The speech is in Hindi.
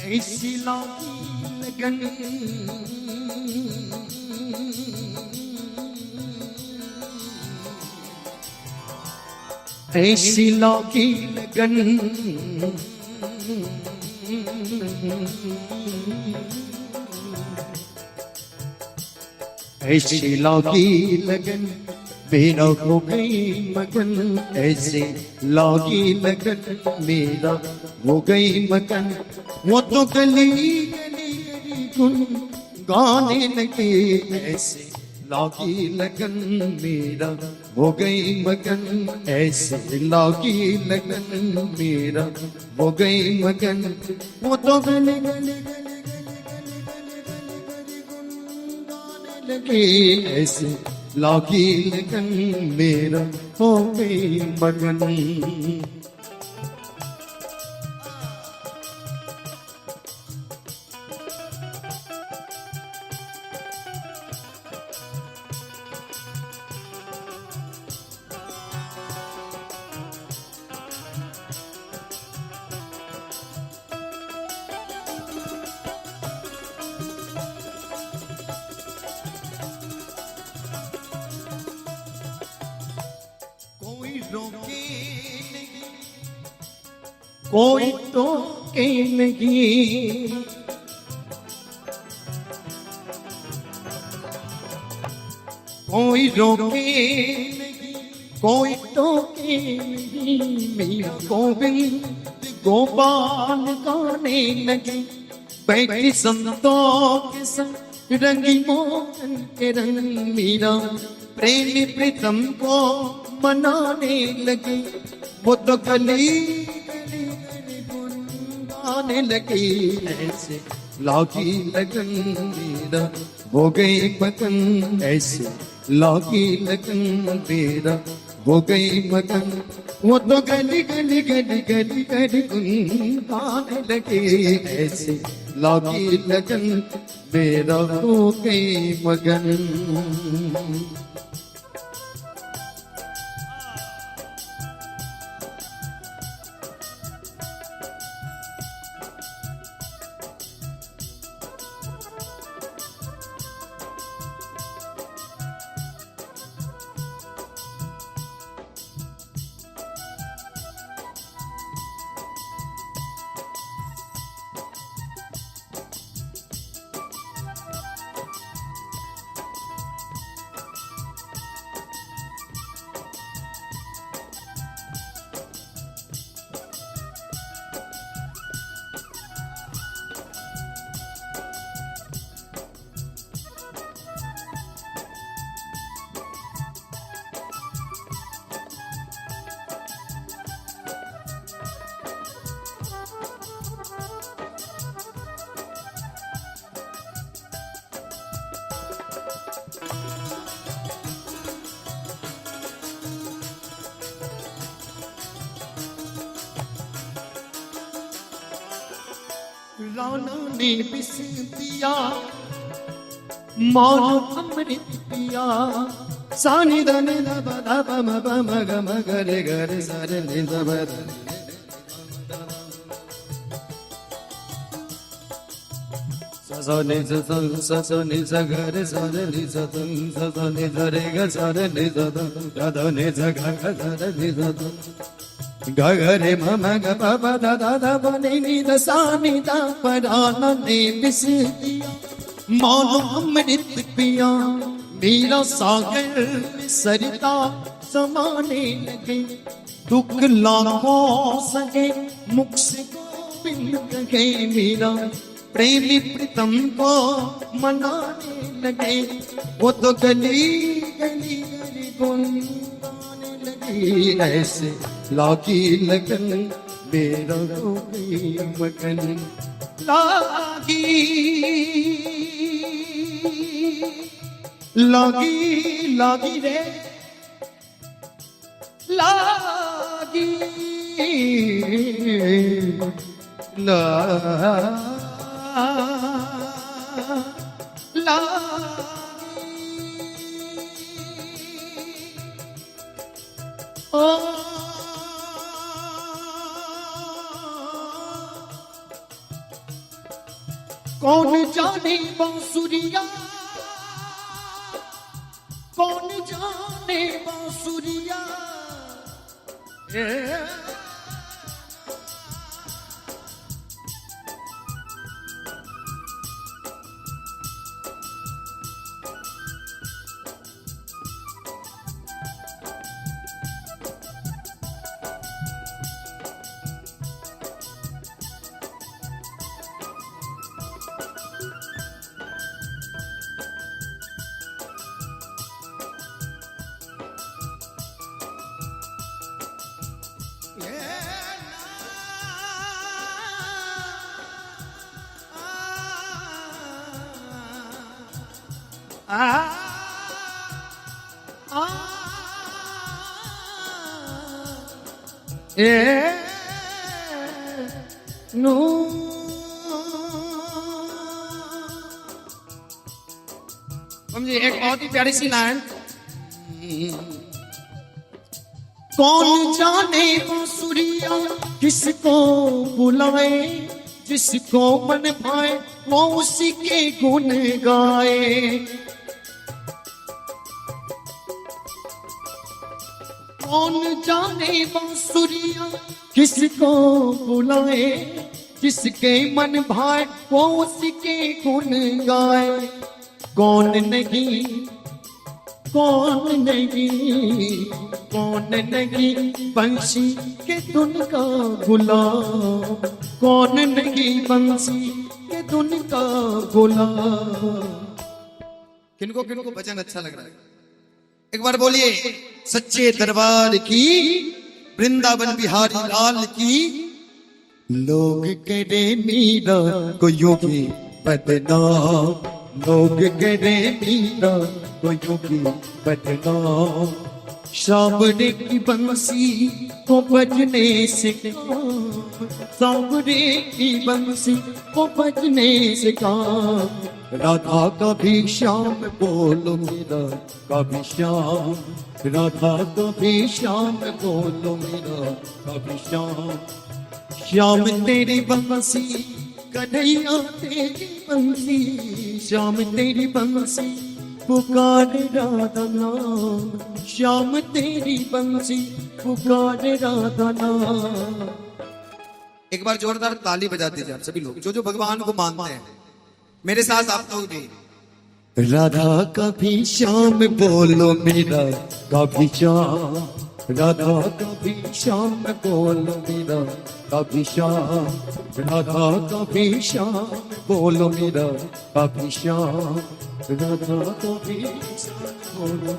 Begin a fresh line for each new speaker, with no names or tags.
ऐसी लगी लगन ऐसी लगी लगन ऐसी लगी लगन मेरा हो गई मगन ऐसे लगी लगन मेरा हो गई मगन वो तो गली गली गली गुन गाने लगे ऐसे लगी लगन मेरा हो गई मगन ऐसे लगी लगन मेरा हो गई मगन वो तो गली गली लगे ऐसे लगी लगन मेरा हो गई मगन रोके नहीं कोई टोके नहीं कोई रोके नहीं कोई टोके नहीं मेरा गोविंद गोपाल गाने लगे बैठी संतों के संग रंगी मोहन के रंग मीरा प्रेमी प्रीतम को मनाने लगे वो तो गली गली गली गुनगाने लगे ऐसे लगी लगन मेरा हो गई मगन ऐसे लगी लगन मेरा हो गई मगन वो तो गली गली गली गली गली गुनगाने लगे ऐसे लगी लगन मेरा हो गई मगन राना ने बिस दिया मौन अमृत पिया सानी दने द ब द ब म ब म ग म ग रे ग रे सा रे नि द ब द सा सा नि सा नि सा ग रे सा रे नि सा नि द रे ग सा रे नि द द द नि सा ग ग सा रे नि द द ग ग रे म म ग प प द द द ब नि नि द सा नि द प राना ने बिस दिया मौन अमृत पिया मेरा सागर सरिता समाने लगे दुख लाखों सगे मुख से गोविंद कहे मेरा प्रेमी प्रीतम को मनाने लगे वो तो गली गली गली गुनगाने लगी ऐसे लगी लगन मेरा हो गई मगन लागी लागी लागी रे लागी ला कौन जाने बांसुरिया, कौन जाने बांसुरिया। नो समझिए, एक बहुत ही प्यारी सी लाइन। कौन जाने बांसुरिया किसको बुलाए, जिसको मन भाए वो उसी के गुण गाए। कौन जाने बांसुरिया किसको बुलाए, जिसके मन भाए वो उसी के गुण गाए। कौन नहीं, कौन नहीं, कौन नहीं बंसी के धुन का गुलाम, कौन नहीं बंसी के धुन का गुलाम। किनको किनको भजन अच्छा लग रहा है, एक बार बोलिए। सच्चे दरबार की, वृंदावन बिहारी लाल की। लोग करे मीरा को योगी बदनाम, लोग करे मीरा को योगी बदनाम। सांवरे की बंसी को बजने से काम, सांवरे की बंसी को बजने से काम। राधा का भी श्याम बोलो मेरा कभी श्याम, राधा का भी श्याम बोलो मेरा कभी श्याम। श्याम तेरी बंसी कन्हैया तेरी बंसी, श्याम तेरी बंसी पुकार राधा नाम, श्याम तेरी बंसी पुकार राधा नाम। एक बार जोरदार ताली बजा दीजिए आप सभी लोग, जो जो भगवान को मानते हैं। मेरे साथ आप लोग भी। राधा का भी श्याम बोलो मेरा कभी श्याम, राधा का भी श्याम बोलो मेरा कभी श्याम, राधा का भी श्याम बोलो मेरा कभी श्याम, राधा का भी श्याम बोलो।